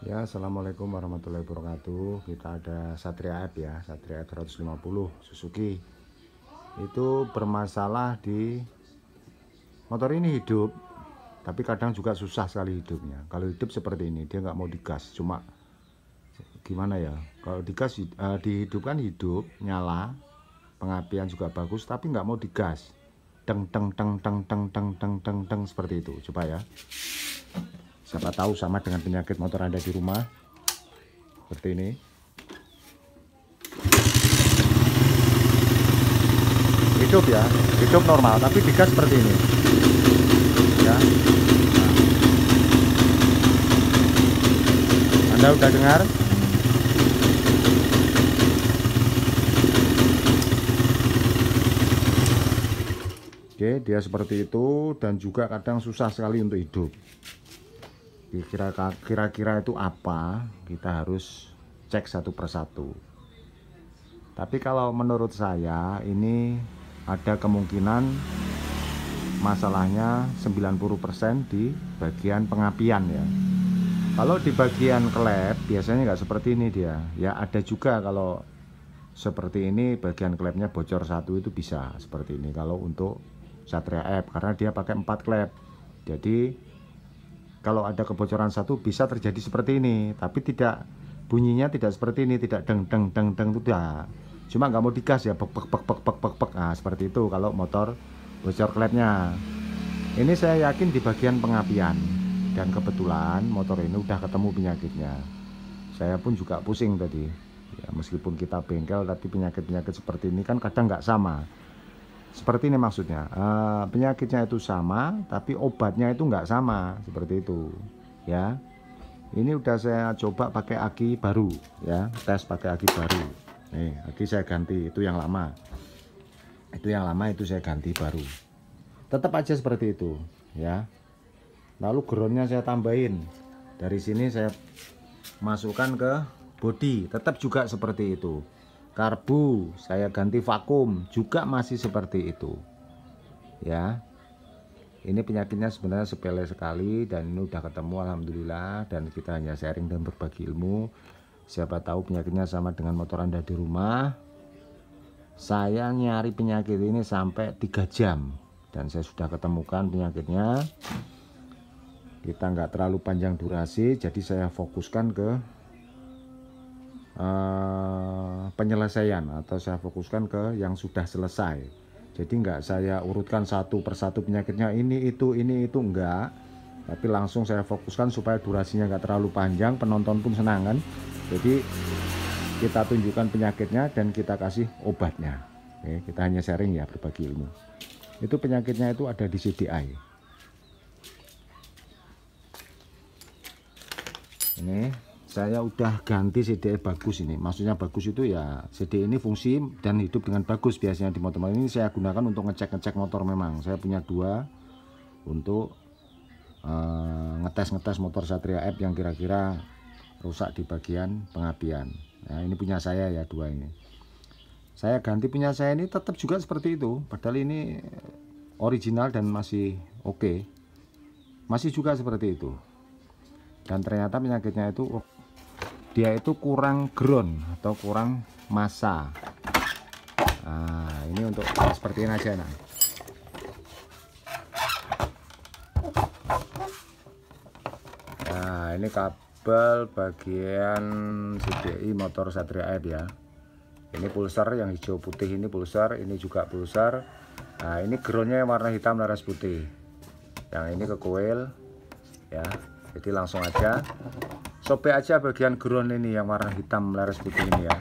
Ya, assalamualaikum warahmatullahi wabarakatuh. Kita ada Satria F ya, Satria F 150 Suzuki. Itu bermasalah di motor ini hidup, tapi kadang juga susah sekali hidupnya. Kalau hidup seperti ini, dia nggak mau digas, cuma gimana ya? Kalau digas dihidupkan hidup, nyala, pengapian juga bagus, tapi nggak mau digas. Teng teng teng teng teng teng teng teng teng seperti itu. Coba ya. Siapa tahu sama dengan penyakit motor Anda di rumah. Seperti ini. Hidup ya, hidup normal, tapi digas seperti ini. Ya. Nah. Anda udah dengar? Oke, dia seperti itu dan juga kadang susah sekali untuk hidup. Kira-kira itu apa, kita harus cek satu persatu. Tapi kalau menurut saya ini ada kemungkinan masalahnya 90% di bagian pengapian ya. Kalau di bagian klep biasanya nggak seperti ini dia. Ya ada juga kalau seperti ini bagian klepnya bocor satu itu bisa seperti ini kalau untuk Satria F karena dia pakai 4 klep. Jadi kalau ada kebocoran satu bisa terjadi seperti ini, tapi tidak, bunyinya tidak seperti ini, tidak deng deng deng deng itu dah. Cuma nggak mau digas ya, pek pek pek pek pek pek pek. Nah seperti itu kalau motor bocor klepnya. Ini saya yakin di bagian pengapian, dan kebetulan motor ini udah ketemu penyakitnya. Saya pun juga pusing tadi. Ya, meskipun kita bengkel, tapi penyakit-penyakit seperti ini kan kadang nggak sama. Seperti ini maksudnya, penyakitnya itu sama tapi obatnya itu nggak sama, seperti itu ya. Ini udah saya coba pakai aki baru ya, tes pakai aki baru. Nih aki saya ganti, itu yang lama, itu saya ganti baru, tetap aja seperti itu ya. Lalu groundnya saya tambahin, dari sini saya masukkan ke bodi, tetap juga seperti itu. Karbu saya ganti vakum juga masih seperti itu ya. Ini penyakitnya sebenarnya sepele sekali dan ini udah ketemu alhamdulillah, dan kita hanya sharing dan berbagi ilmu. Siapa tahu penyakitnya sama dengan motor Anda di rumah. Saya nyari penyakit ini sampai 3 jam dan saya sudah ketemukan penyakitnya. Kita nggak terlalu panjang durasi, jadi saya fokuskan ke penyelesaian, atau saya fokuskan ke yang sudah selesai. Jadi nggak saya urutkan satu persatu penyakitnya ini itu enggak, tapi langsung saya fokuskan supaya durasinya nggak terlalu panjang, penonton pun senang kan. Jadi kita tunjukkan penyakitnya dan kita kasih obatnya. Oke, kita hanya sharing ya, berbagi ilmu. Itu penyakitnya itu ada di CDI. Ini saya udah ganti CDI bagus ini, maksudnya bagus itu ya CDI ini fungsi dan hidup dengan bagus. Biasanya di motor ini saya gunakan untuk ngecek motor. Memang saya punya 2 untuk ngetes motor Satria F yang kira-kira rusak di bagian pengapian. Nah ini punya saya ya, 2 ini saya ganti. Punya saya ini tetap juga seperti itu, padahal ini original dan masih oke, masih juga seperti itu. Dan ternyata penyakitnya itu dia itu kurang ground atau kurang massa. Nah ini untuk seperti ini aja. Nah ini kabel bagian CDI motor Satria F ya. Ini pulsar yang hijau putih, ini pulsar, ini juga pulsar. Nah ini groundnya yang warna hitam laras putih, yang ini ke coil ya. Jadi langsung aja sobek aja bagian ground ini yang warna hitam laras putih ini ya.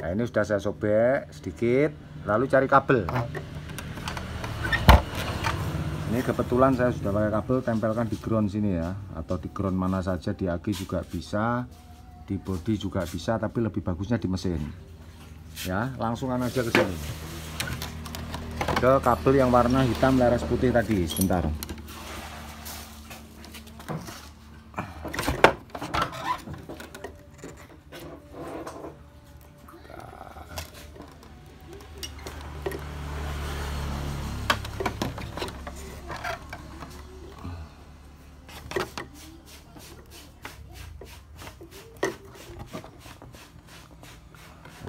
Nah ini sudah saya sobek sedikit, lalu cari kabel. Ini kebetulan saya sudah pakai kabel, tempelkan di ground sini ya, atau di ground mana saja, di aki juga bisa, di bodi juga bisa, tapi lebih bagusnya di mesin ya. Langsungan aja ke sini, ke kabel yang warna hitam laras putih tadi. Sebentar.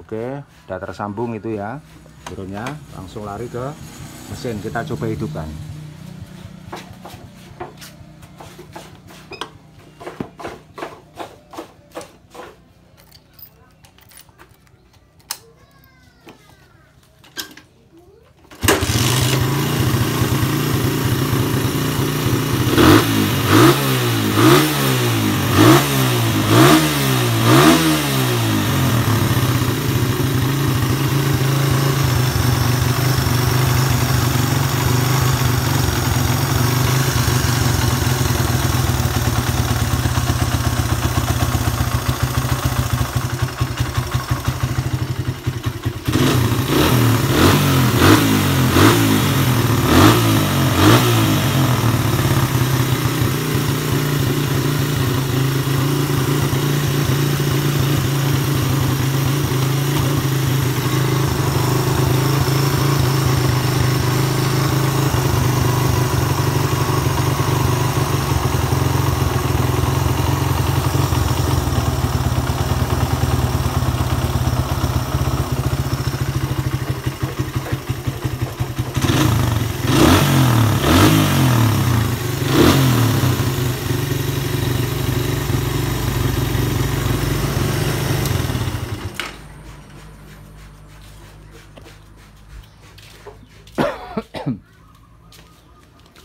Oke, udah tersambung itu ya groundnya, langsung lari ke mesin. Kita coba hidupkan.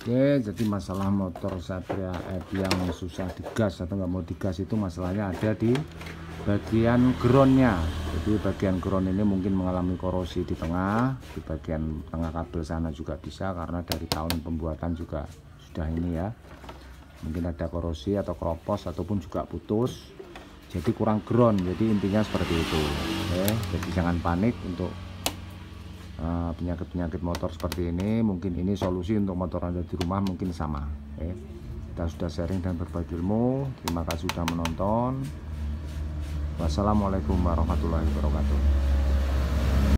Oke, jadi masalah motor Satria F yang susah digas atau nggak mau digas itu masalahnya ada di bagian groundnya. Jadi bagian ground ini mungkin mengalami korosi di tengah, di bagian tengah kabel sana juga bisa, karena dari tahun pembuatan juga sudah ini ya. Mungkin ada korosi atau keropos ataupun juga putus. Jadi kurang ground. Jadi intinya seperti itu. Oke, jadi jangan panik untuk penyakit-penyakit motor seperti ini. Mungkin ini solusi untuk motor Anda di rumah, mungkin sama. Oke, kita sudah sharing dan berbagi ilmu. Terima kasih sudah menonton. Wassalamualaikum warahmatullahi wabarakatuh.